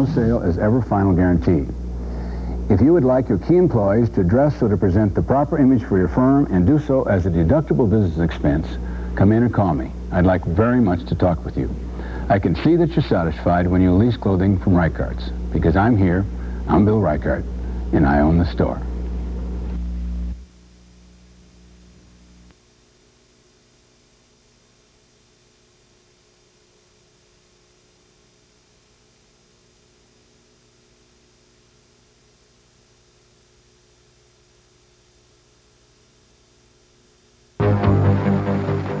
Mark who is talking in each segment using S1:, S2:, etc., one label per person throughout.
S1: no sale is ever final guarantee. If you would like your key employees to dress so to present the proper image for your firm and do so as a deductible business expense, come in and call me. I'd like very much to talk with you. I can see that you're satisfied when you lease clothing from Reichardt's, because I'm here, I'm Bill Reichard, and I own the store.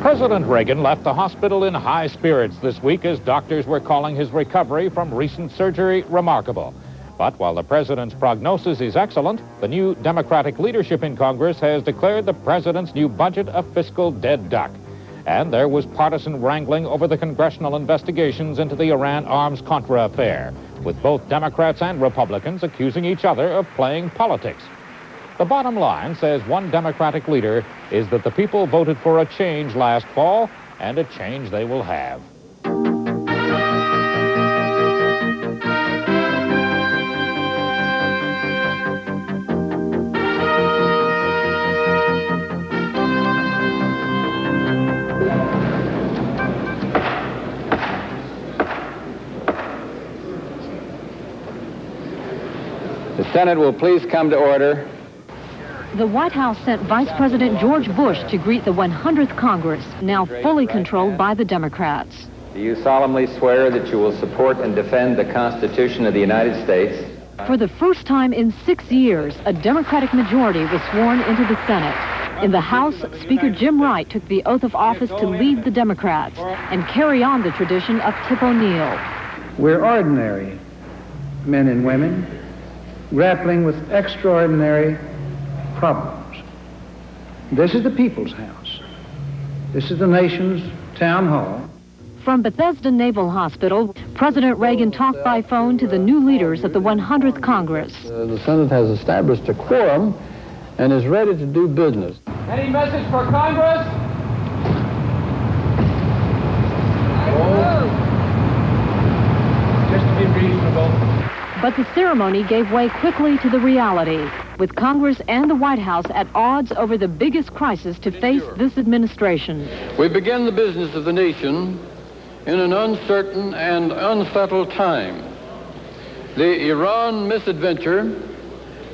S2: President Reagan left the hospital in high spirits this week as doctors were calling his recovery from recent surgery remarkable. But while the president's prognosis is excellent, the new Democratic leadership in Congress has declared the president's new budget a fiscal dead duck. And there was partisan wrangling over the congressional investigations into the Iran arms Contra affair, with both Democrats and Republicans accusing each other of playing politics. The bottom line, says one Democratic leader, is that the people voted for a change last fall, and a change they will have.
S3: The Senate will please come to order.
S4: The White House sent Vice President George Bush to greet the 100th Congress, now fully controlled by the Democrats.
S3: Do you solemnly swear that you will support and defend the Constitution of the United States?
S4: For the first time in 6 years, a Democratic majority was sworn into the Senate. In the House, Speaker Jim Wright took the oath of office to lead the Democrats and carry on the tradition of Tip O'Neill.
S5: We're ordinary men and women grappling with extraordinary problems. This is the People's House. This is the nation's town hall.
S4: From Bethesda Naval Hospital, President Reagan talked by phone to the new leaders of the 100th Congress.
S6: The Senate has established a quorum and is ready to do business.
S7: Any message for Congress?
S5: Just to be reasonable.
S4: But the ceremony gave way quickly to the reality, with Congress and the White House at odds over the biggest crisis to face this administration.
S6: We begin the business of the nation in an uncertain and unsettled time. The Iran misadventure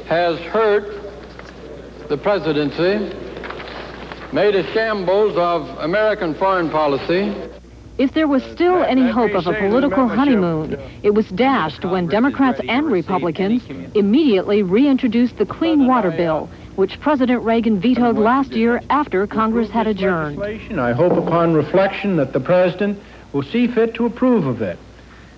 S6: has hurt the presidency, made a shambles of American foreign policy.
S4: If there was still any hope of a political honeymoon, it was dashed when Democrats and Republicans immediately reintroduced the Clean Water Bill, which President Reagan vetoed last year after Congress had adjourned.
S5: I hope upon reflection that the President will see fit to approve of it.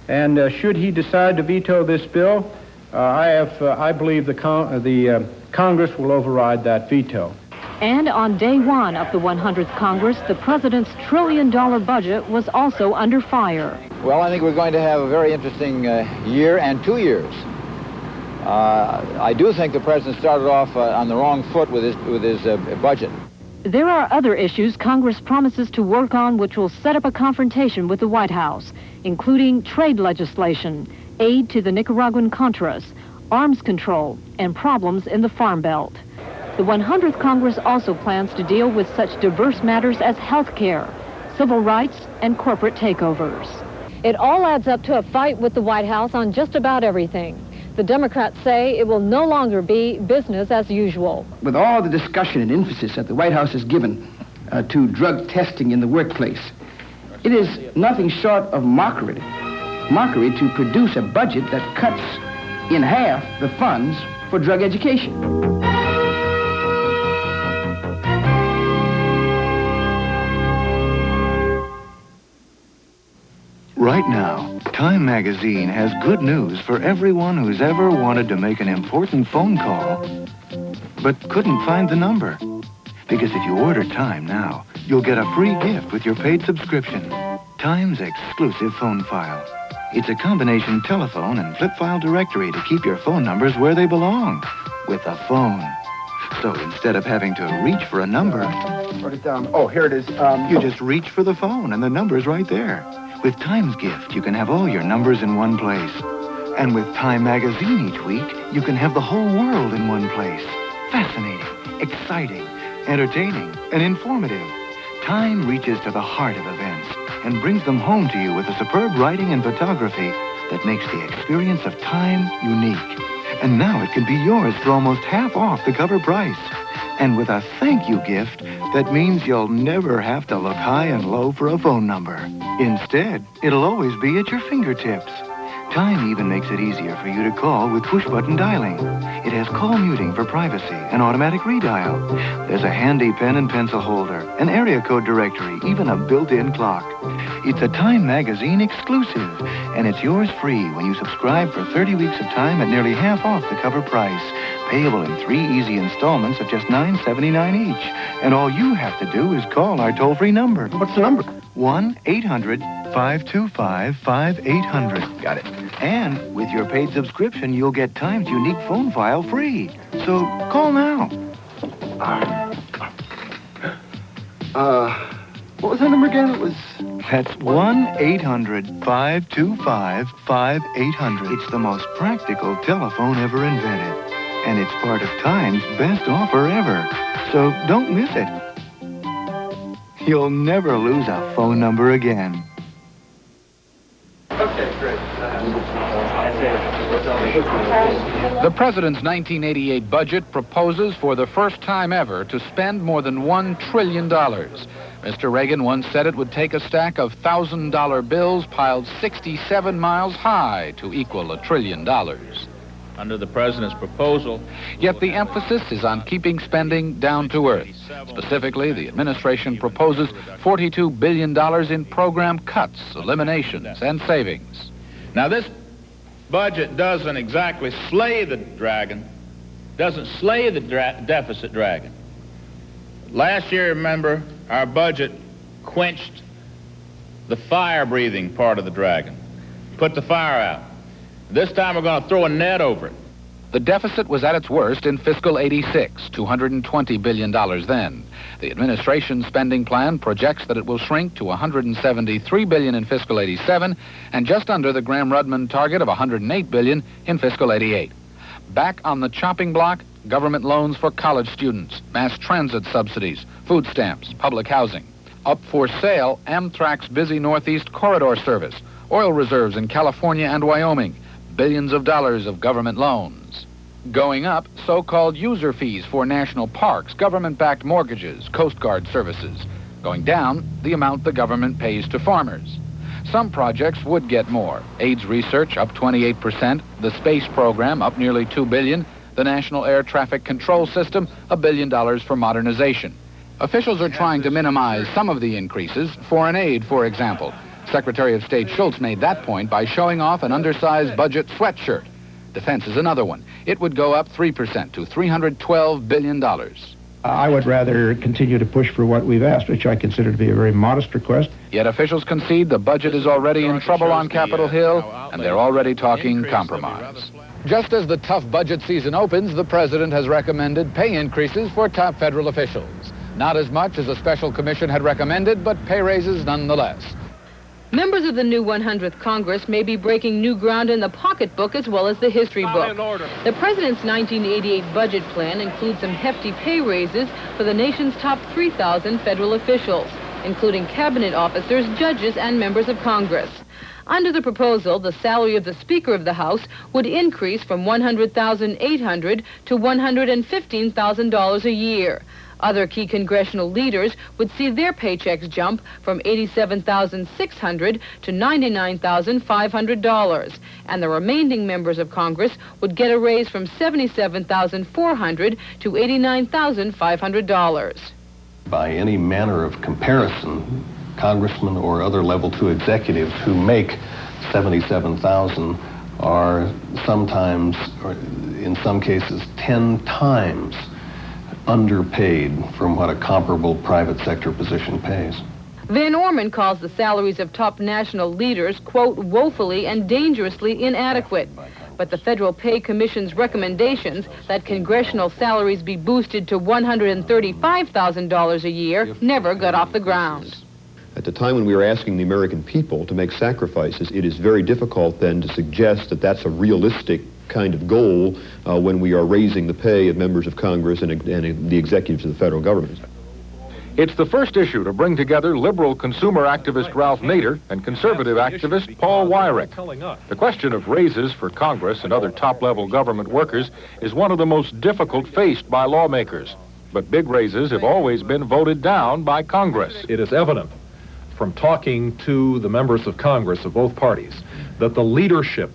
S5: And should he decide to veto this bill, I believe the Congress will override that veto.
S4: And on day one of the 100th Congress, the president's trillion-dollar budget was also under fire.
S8: Well, I think we're going to have a very interesting year and 2 years. I do think the president started off on the wrong foot with his budget.
S4: There are other issues Congress promises to work on which will set up a confrontation with the White House, including trade legislation, aid to the Nicaraguan Contras, arms control, and problems in the Farm Belt. The 100th Congress also plans to deal with such diverse matters as health care, civil rights, and corporate takeovers. It all adds up to a fight with the White House on just about everything. The Democrats say it will no longer be business as usual.
S9: With all the discussion and emphasis that the White House has given to drug testing in the workplace, it is nothing short of mockery to produce a budget that cuts in half the funds for drug education.
S10: Right now, Time magazine has good news for everyone who's ever wanted to make an important phone call, but couldn't find the number. Because if you order Time now, you'll get a free gift with your paid subscription. Time's exclusive phone file. It's a combination telephone and flip file directory to keep your phone numbers where they belong, with a phone. So instead of having to reach for a number...
S9: Write it down. Oh, here it is.
S10: You just reach for the phone and the number's right there. With Time's gift, you can have all your numbers in one place. And with Time magazine each week, you can have the whole world in one place. Fascinating, exciting, entertaining, and informative. Time reaches to the heart of events and brings them home to you with a superb writing and photography that makes the experience of Time unique. And now it can be yours for almost half off the cover price. And with a thank you gift that means you'll never have to look high and low for a phone number. Instead, it'll always be at your fingertips. Time even makes it easier for you to call with push-button dialing. It has call muting for privacy and automatic redial. There's a handy pen and pencil holder, an area code directory, even a built-in clock. It's a Time magazine exclusive, and it's yours free when you subscribe for 30 weeks of Time at nearly half off the cover price. Payable in 3 easy installments of just $9.79 each. And all you have to do is call our toll-free number.
S9: What's the number?
S10: 1-800-525-5800.
S9: Got it.
S10: And with your paid subscription, you'll get Time's unique phone file free. So call now.
S9: What was that number again? It was...
S10: That's 1-800-525-5800. It's the most practical telephone ever invented. And it's part of Time's best offer ever. So don't miss it. You'll never lose a phone number again.
S6: Okay, great.
S2: The president's 1988 budget proposes for the first time ever to spend more than $1 trillion. Mr. Reagan once said it would take a stack of $1,000 bills piled 67 miles high to equal $1 trillion.
S11: Under the president's proposal.
S2: Yet the emphasis is on keeping spending down to earth. Specifically, the administration proposes $42 billion in program cuts, eliminations, and savings.
S11: Now, this budget doesn't exactly slay the dragon, doesn't slay the deficit dragon. Last year, remember, our budget quenched the fire-breathing part of the dragon, put the fire out. This time we're going to throw a net over it.
S2: The deficit was at its worst in fiscal '86, $220 billion then. The administration's spending plan projects that it will shrink to $173 billion in fiscal '87 and just under the Graham-Rudman target of $108 billion in fiscal '88. Back on the chopping block, government loans for college students, mass transit subsidies, food stamps, public housing. Up for sale, Amtrak's busy Northeast corridor service, oil reserves in California and Wyoming, billions of dollars of government loans. Going up, so-called user fees for national parks, government-backed mortgages, Coast Guard services. Going down, the amount the government pays to farmers. Some projects would get more. AIDS research up 28%, the space program up nearly $2 billion, the National Air Traffic Control System, $1 billion for modernization. Officials are trying to minimize some of the increases. Foreign aid, for example. Secretary of State Schultz made that point by showing off an undersized budget sweatshirt. Defense is another one. It would go up 3% to $312 billion.
S5: I would rather continue to push for what we've asked, which I consider to be a very modest request.
S2: Yet officials concede the budget is already in trouble on Capitol Hill, and they're already talking compromise. Just as the tough budget season opens, the president has recommended pay increases for top federal officials. Not as much as a special commission had recommended, but pay raises nonetheless.
S12: Members of the new 100th Congress may be breaking new ground in the pocketbook as well as the history book. The president's 1988 budget plan includes some hefty pay raises for the nation's top 3,000 federal officials, including cabinet officers, judges, and members of Congress. Under the proposal, the salary of the Speaker of the House would increase from $100,800 to $115,000 a year. Other key congressional leaders would see their paychecks jump from $87,600 to $99,500, and the remaining members of Congress would get a raise from $77,400 to $89,500.
S13: By any manner of comparison, congressmen or other level 2 executives who make $77,000 are sometimes, or in some cases, 10 times underpaid from what a comparable private sector position pays.
S12: Van Orman calls the salaries of top national leaders, quote, woefully and dangerously inadequate. But the Federal Pay Commission's recommendations that congressional salaries be boosted to $135,000 a year never got off the ground.
S14: at the time when we are asking the American people to make sacrifices, it is very difficult then to suggest that that's a realistic kind of goal when we are raising the pay of members of Congress and the executives of the federal government.
S15: It's the first issue to bring together liberal consumer activist Ralph Nader and conservative activist Paul Weyrich. The question of raises for Congress and other top-level government workers is one of the most difficult faced by lawmakers. But big raises have always been voted down by Congress.
S16: It is evident from talking to the members of Congress of both parties that the leadership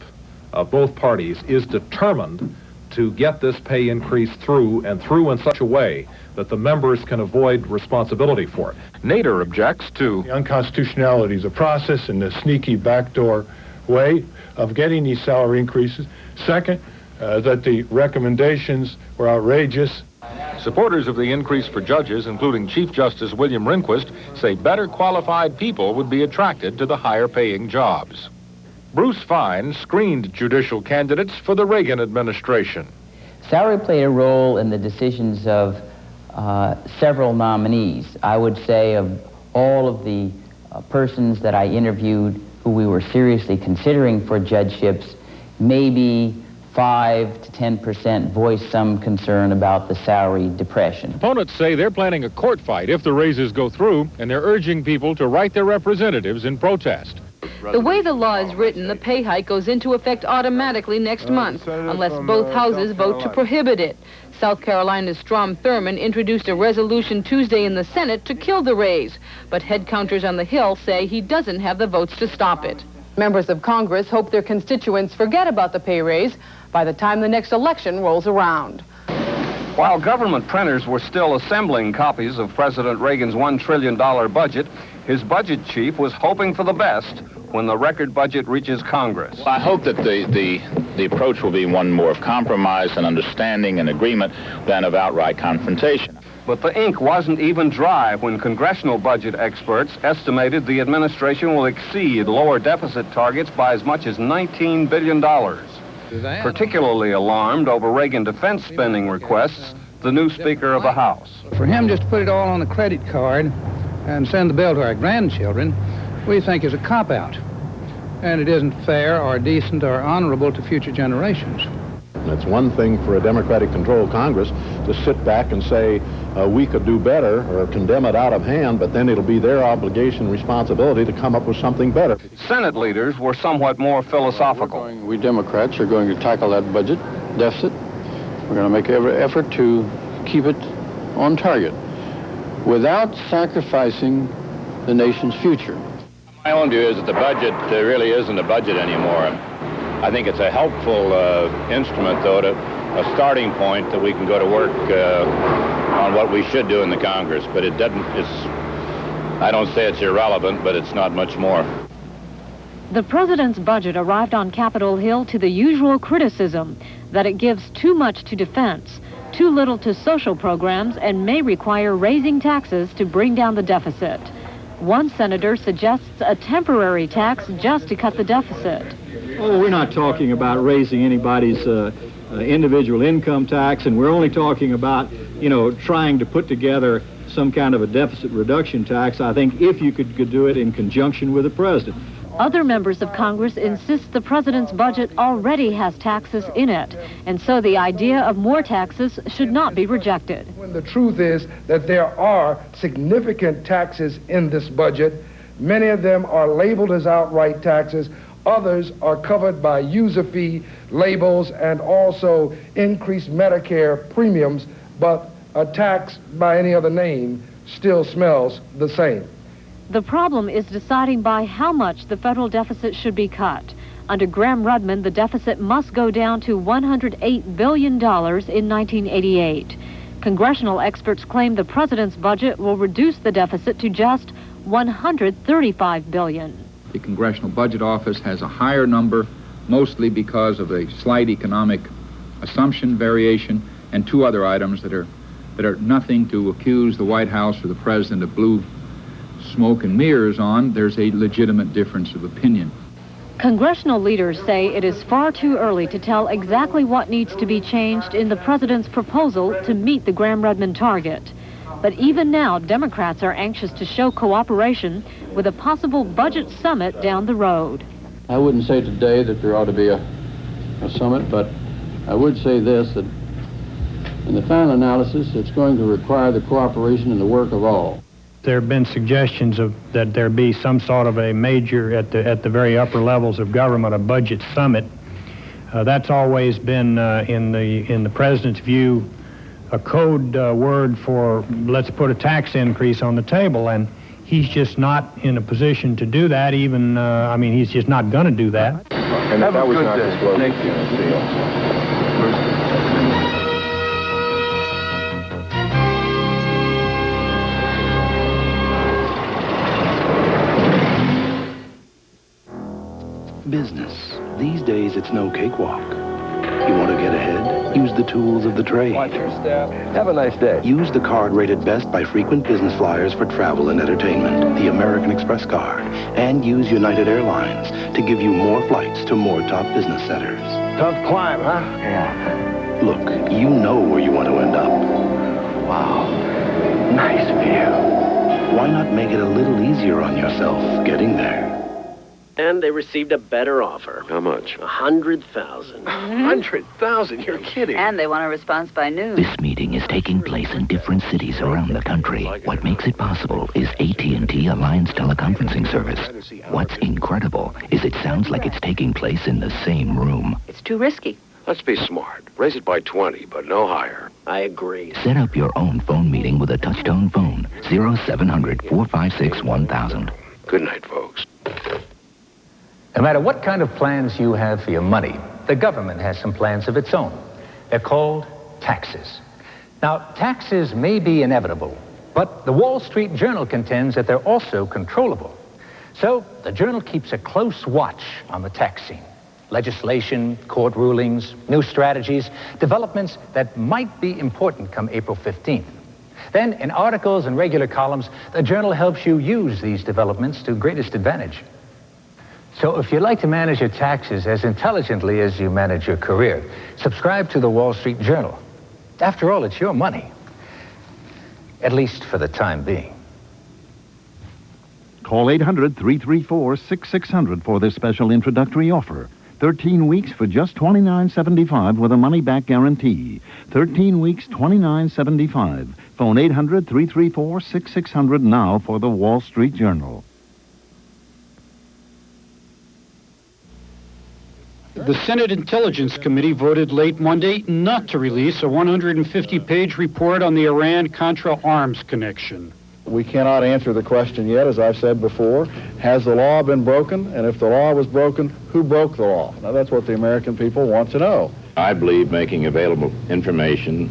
S16: of both parties is determined to get this pay increase through in such a way that the members can avoid responsibility for it.
S15: Nader objects to
S17: the unconstitutionalities of process and the sneaky backdoor way of getting these salary increases. Second, that the recommendations were outrageous.
S15: Supporters of the increase for judges, including Chief Justice William Rehnquist, say better qualified people would be attracted to the higher-paying jobs. Bruce Fine screened judicial candidates for the Reagan administration.
S18: Salary played a role in the decisions of several nominees. I would say of all of the persons that I interviewed who we were seriously considering for judgeships, maybe 5 to 10% voiced some concern about the salary depression.
S15: Opponents say they're planning a court fight if the raises go through, and they're urging people to write their representatives in protest.
S12: The way the law is written, the pay hike goes into effect automatically next month, unless both houses vote to prohibit it. South Carolina's Strom Thurmond introduced a resolution Tuesday in the Senate to kill the raise, but head counters on the Hill say he doesn't have the votes to stop it. Members of Congress hope their constituents forget about the pay raise by the time the next election rolls around.
S19: While government printers were still assembling copies of President Reagan's $1 trillion budget, his budget chief was hoping for the best when the record budget reaches Congress.
S11: I hope that the approach will be one more of compromise and understanding and agreement than of outright confrontation.
S19: But the ink wasn't even dry when congressional budget experts estimated the administration will exceed lower deficit targets by as much as $19 billion. Particularly alarmed over Reagan defense spending requests, the new Speaker of the House.
S5: For him just to put it all on a credit card and send the bill to our grandchildren, we think is a cop-out. And it isn't fair or decent or honorable to future generations.
S20: And it's one thing for a Democratic-controlled Congress to sit back and say, we could do better or condemn it out of hand, but then it'll be their obligation and responsibility to come up with something better.
S19: Senate leaders were somewhat more philosophical.
S21: We Democrats are going to tackle that budget deficit. We're going to make every effort to keep it on target without sacrificing the nation's future.
S11: My own view is that the budget really isn't a budget anymore. I think it's a helpful instrument, though, a starting point that we can go to work on what we should do in the Congress. But it doesn't, I don't say it's irrelevant, but it's not much more.
S4: The president's budget arrived on Capitol Hill to the usual criticism that it gives too much to defense, too little to social programs, and may require raising taxes to bring down the deficit. One senator suggests a temporary tax just to cut the deficit.
S22: Oh, we're not talking about raising anybody's individual income tax, and we're only talking about, trying to put together some kind of a deficit reduction tax. I think if you could do it in conjunction with the president.
S4: Other members of Congress insist the president's budget already has taxes in it, and so the idea of more taxes should not be rejected.
S23: When the truth is that there are significant taxes in this budget, many of them are labeled as outright taxes. Others are covered by user fee labels and also increased Medicare premiums, but a tax by any other name still smells the same.
S4: The problem is deciding by how much the federal deficit should be cut. Under Graham-Rudman, the deficit must go down to $108 billion in 1988. Congressional experts claim the president's budget will reduce the deficit to just $135 billion.
S24: The Congressional Budget Office has a higher number, mostly because of a slight economic assumption variation and two other items that are nothing to accuse the White House or the president of blue smoke and mirrors on. There's a legitimate difference of opinion.
S4: Congressional leaders say it is far too early to tell exactly what needs to be changed in the president's proposal to meet the Graham-Rudman target. But even now, Democrats are anxious to show cooperation with a possible budget summit down the road.
S21: I wouldn't say today that there ought to be a summit, but I would say this, that in the final analysis, it's going to require the cooperation and the work of all.
S1: There have been suggestions that there be some sort of a major, at the very upper levels of government, a budget summit. That's always been, in the president's view, a code word for let's put a tax increase on the table, and he's just not in a position to do that. Even, he's just not going to do that.
S20: And that was not disclosed. Thank you.
S10: Business. These days, it's no cakewalk. You want to get ahead? Use the tools of the trade.
S3: Watch your step. Have a nice day.
S10: Use the card rated best by frequent business flyers for travel and entertainment, the American Express card. And use United Airlines to give you more flights to more top business centers.
S3: Tough climb, huh?
S10: Yeah. Look, you know where you want to end up.
S3: Wow. Nice view.
S10: Why not make it a little easier on yourself getting there?
S7: And they received a better offer.
S3: How much?
S7: 100,000.
S3: 100,000? You're kidding.
S8: And they want a response by noon.
S25: This meeting is taking place in different cities around the country. What makes it possible is AT&T Alliance teleconferencing service. What's incredible is it sounds like it's taking place in the same room.
S8: It's too risky.
S3: Let's be smart. Raise it by 20, but no higher.
S7: I agree.
S25: Set up your own phone meeting with a touch-tone phone. 0700-456-1000.
S3: Good night, folks.
S26: No matter what kind of plans you have for your money, the government has some plans of its own. They're called taxes. Now, taxes may be inevitable, but the Wall Street Journal contends that they're also controllable. So the Journal keeps a close watch on the tax scene. Legislation, court rulings, new strategies, developments that might be important come April 15th. Then, in articles and regular columns, the Journal helps you use these developments to greatest advantage. So if you'd like to manage your taxes as intelligently as you manage your career, subscribe to the Wall Street Journal. After all, it's your money. At least for the time being.
S27: Call 800-334-6600 for this special introductory offer. 13 weeks for just $29.75 with a money-back guarantee. 13 weeks, $29.75. Phone 800-334-6600 now for the Wall Street Journal.
S28: The Senate Intelligence Committee voted late Monday not to release a 150-page report on the Iran-Contra arms connection.
S20: We cannot answer the question yet, as I've said before. Has the law been broken? And if the law was broken, who broke the law? Now, that's what the American people want to know.
S11: I believe making available information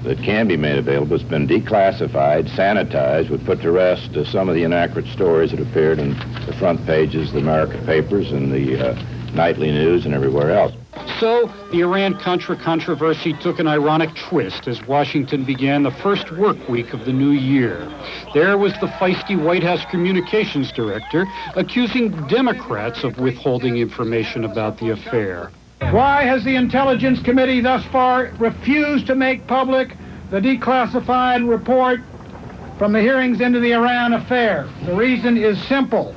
S11: that can be made available has been declassified, sanitized, would put to rest some of the inaccurate stories that appeared in the front pages of the American papers and the nightly news and everywhere else.
S28: So, the Iran-Contra controversy took an ironic twist as Washington began the first work week of the new year. There was the feisty White House communications director accusing Democrats of withholding information about the affair.
S5: Why has the Intelligence Committee thus far refused to make public the declassified report from the hearings into the Iran affair? The reason is simple.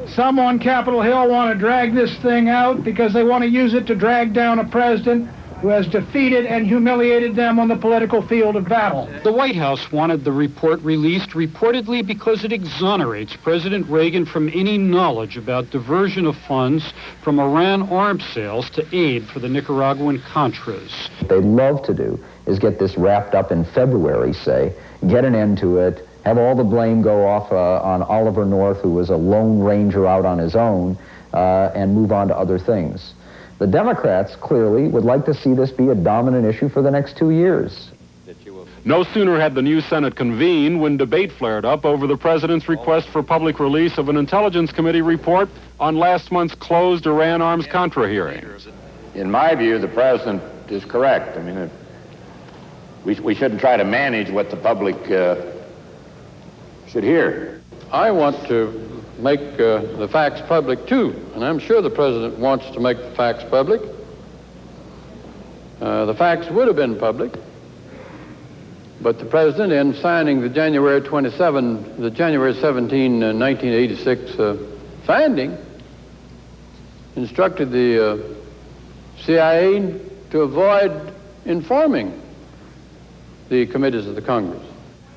S5: Some on Capitol Hill want to drag this thing out because they want to use it to drag down a president who has defeated and humiliated them on the political field of battle.
S28: The White House wanted the report released reportedly because it exonerates President Reagan from any knowledge about diversion of funds from Iran arms sales to aid for the Nicaraguan Contras.
S29: What they'd love to do is get this wrapped up in February, say, get an end to it, have all the blame go off on Oliver North, who was a lone ranger out on his own, and move on to other things. The Democrats clearly would like to see this be a dominant issue for the next 2 years.
S30: No sooner had the new Senate convened when debate flared up over the president's request for public release of an Intelligence Committee report on last month's closed Iran arms Contra hearing.
S11: In my view, the president is correct. I mean, we shouldn't try to manage what the public should hear.
S21: I want to make the facts public, too, and I'm sure the president wants to make the facts public. The facts would have been public But the President, in signing the January 17, 1986 finding, instructed the CIA to avoid informing the committees of the Congress.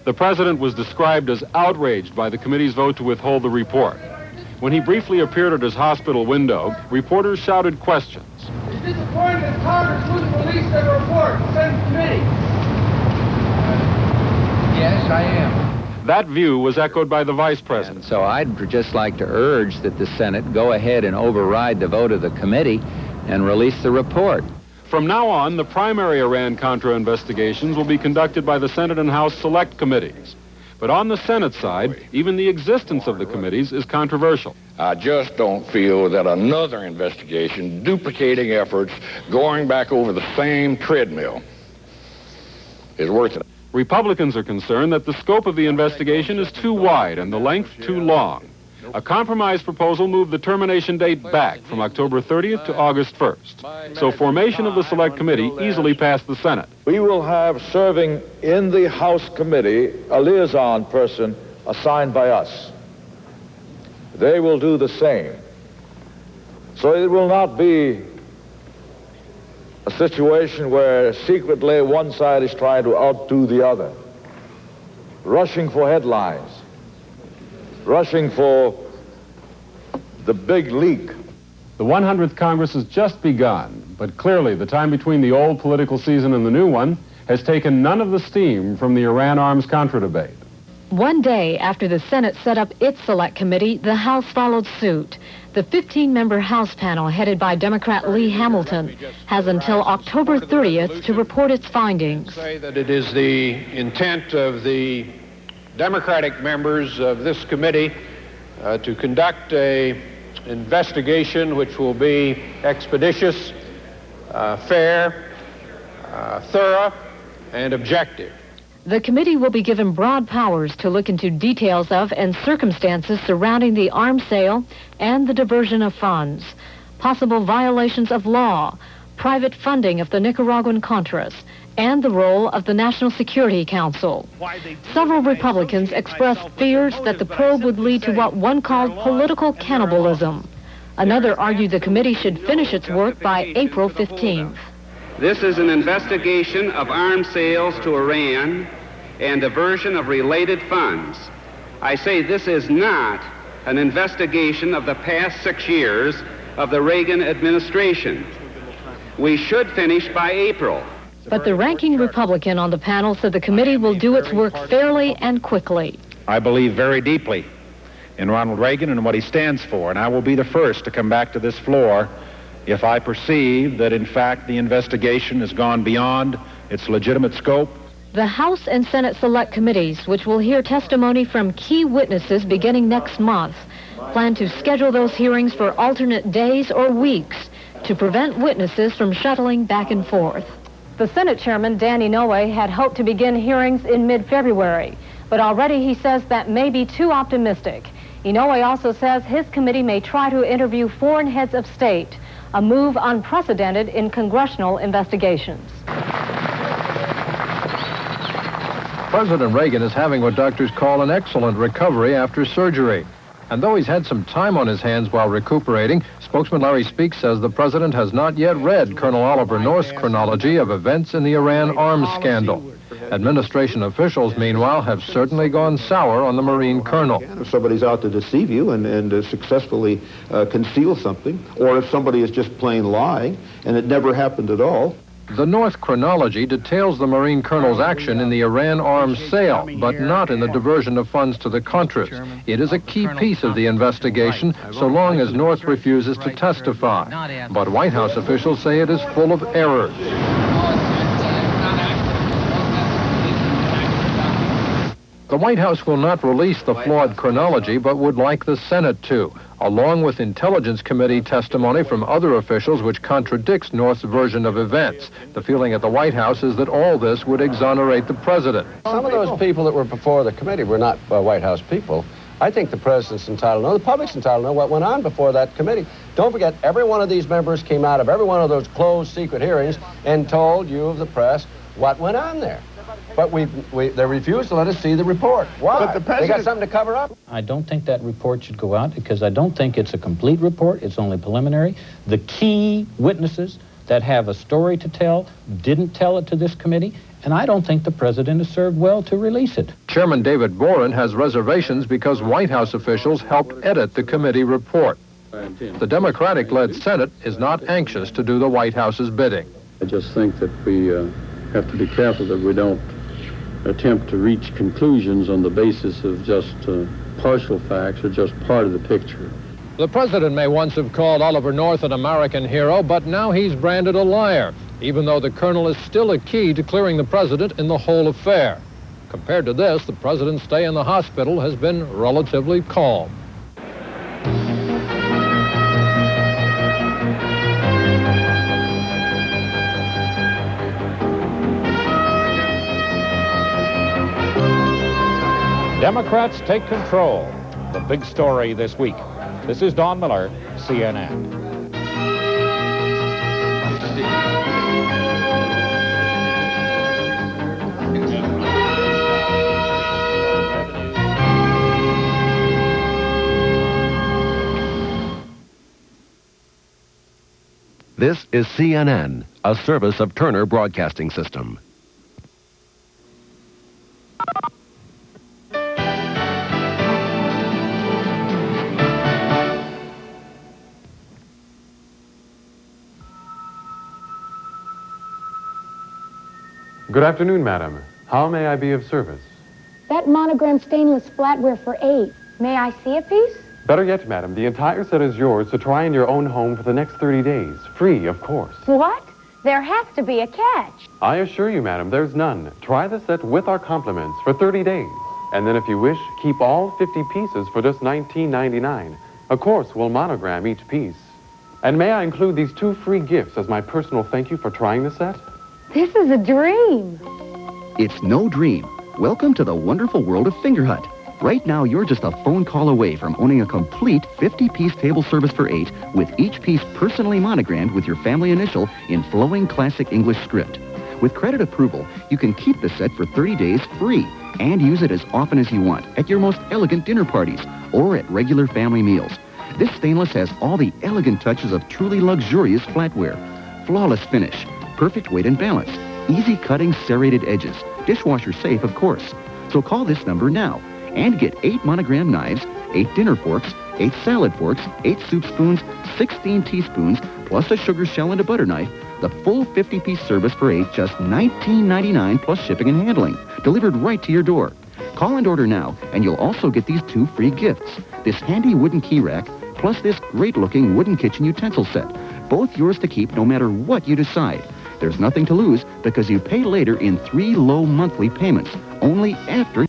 S30: The President was described as outraged by the committee's vote to withhold the report. When he briefly appeared at his hospital window, reporters shouted questions.
S23: It's disappointing that Congress wouldn't release their report and send it to committee.
S2: Yes, I am.
S30: That view was echoed by the Vice President.
S2: So I'd just like to urge that the Senate go ahead and override the vote of the committee and release the report.
S30: From now on, the primary Iran-Contra investigations will be conducted by the Senate and House Select Committees. But on the Senate side, even the existence of the committees is controversial.
S6: I just don't feel that another investigation, duplicating efforts, going back over the same treadmill is worth it.
S30: Republicans are concerned that the scope of the investigation is too wide and the length too long. A compromise proposal moved the termination date back from October 30th to August 1st. So formation of the Select Committee easily passed the Senate.
S9: We will have serving in the House Committee a liaison person assigned by us. They will do the same. So it will not be a situation where secretly one side is trying to outdo the other, rushing for headlines, rushing for the big leak.
S30: The 100th Congress has just begun, but clearly the time between the old political season and the new one has taken none of the steam from the Iran arms-Contra debate.
S4: One day after the Senate set up its Select Committee, the House followed suit. The 15-member House panel, headed by Democrat Lee Hamilton, has until October 30th to report its findings.
S28: Say that it is the intent of the Democratic members of this committee to conduct an investigation which will be expeditious, fair, thorough, and objective.
S4: The committee will be given broad powers to look into details of and circumstances surrounding the arms sale and the diversion of funds, possible violations of law, private funding of the Nicaraguan Contras, and the role of the National Security Council. Several Republicans expressed fears that the probe would lead to what one called political cannibalism. Another argued the committee should finish its work by April 15th.
S12: This is an investigation of arms sales to Iran and diversion of related funds. I say this is not an investigation of the past 6 years of the Reagan administration. We should finish by April.
S4: But the ranking Republican on the panel said the committee will do its work fairly and quickly.
S13: I believe very deeply in Ronald Reagan and what he stands for, and I will be the first to come back to this floor if I perceive that, in fact, the investigation has gone beyond its legitimate scope.
S4: The House and Senate Select Committees, which will hear testimony from key witnesses beginning next month, plan to schedule those hearings for alternate days or weeks to prevent witnesses from shuttling back and forth. The Senate Chairman, Dan Inouye, had hoped to begin hearings in mid-February, but already he says that may be too optimistic. Inouye also says his committee may try to interview foreign heads of state, a move unprecedented in congressional investigations.
S14: President Reagan is having what doctors call an excellent recovery after surgery. And though he's had some time on his hands while recuperating, spokesman Larry Speake says the president has not yet read Colonel Oliver North's chronology of events in the Iran arms scandal. Administration officials, meanwhile, have certainly gone sour on the Marine colonel.
S15: If somebody's out to deceive you and successfully conceal something, or if somebody is just plain lying and it never happened at all.
S14: The North chronology details the Marine colonel's action in the Iran arms sale, but not in the diversion of funds to the Contras. It is a key piece of the investigation, so long as North refuses to testify. But White House officials say it is full of errors. The White House will not release the flawed chronology, but would like the Senate to, along with Intelligence Committee testimony from other officials which contradicts North's version of events. The feeling at the White House is that all this would exonerate the president.
S21: Some of those people that were before the committee were not White House people. I think the president's entitled to know, the public's entitled to know what went on before that committee. Don't forget, every one of these members came out of every one of those closed secret hearings and told you of the press what went on there.
S1: But they refuse to let us see the report. Why?
S7: But the
S1: They
S7: president...
S1: got something to cover up?
S8: I don't think that report should go out because I don't think it's a complete report. It's only preliminary. The key witnesses that have a story to tell didn't tell it to this committee, and I don't think the president has served well to release it.
S14: Chairman David Boren has reservations because White House officials helped edit the committee report. The Democratic-led Senate is not anxious to do the White House's bidding.
S10: I just think that we have to be careful that we don't attempt to reach conclusions on the basis of just partial facts or just part of the picture.
S14: The president may once have called Oliver North an American hero, but now he's branded a liar, even though the colonel is still a key to clearing the president in the whole affair. Compared to this, the president's stay in the hospital has been relatively calm.
S13: Democrats take control. The big story this week. This is Don Miller, CNN.
S16: This is CNN, a service of Turner Broadcasting System.
S17: Good afternoon, madam. How may I be of service?
S18: That monogram stainless flatware for 8. May I see a piece?
S17: Better yet, madam, the entire set is yours to try in your own home for the next 30 days. Free, of course.
S18: What? There has to be a catch.
S17: I assure you, madam, there's none. Try the set with our compliments for 30 days. And then if you wish, keep all 50 pieces for just $19.99. Of course, we'll monogram each piece. And may I include these 2 free gifts as my personal thank you for trying the set?
S18: This is a dream.
S19: It's no dream. Welcome to the wonderful world of Fingerhut. Right now, you're just a phone call away from owning a complete 50-piece table service for 8 with each piece personally monogrammed with your family initial in flowing classic English script. With credit approval, you can keep the set for 30 days free and use it as often as you want at your most elegant dinner parties or at regular family meals. This stainless has all the elegant touches of truly luxurious flatware. Flawless finish, perfect weight and balance, easy cutting serrated edges, dishwasher safe, of course. So call this number now and get 8 monogram knives, 8 dinner forks, 8 salad forks, 8 soup spoons, 16 teaspoons, plus a sugar shell and a butter knife. The full 50-piece service for 8, just $19.99 plus shipping and handling, delivered right to your door. Call and order now, and you'll also get these 2 free gifts. This handy wooden key rack, plus this great-looking wooden kitchen utensil set. Both yours to keep no matter what you decide. There's nothing to lose because you pay later in 3 low monthly payments, only after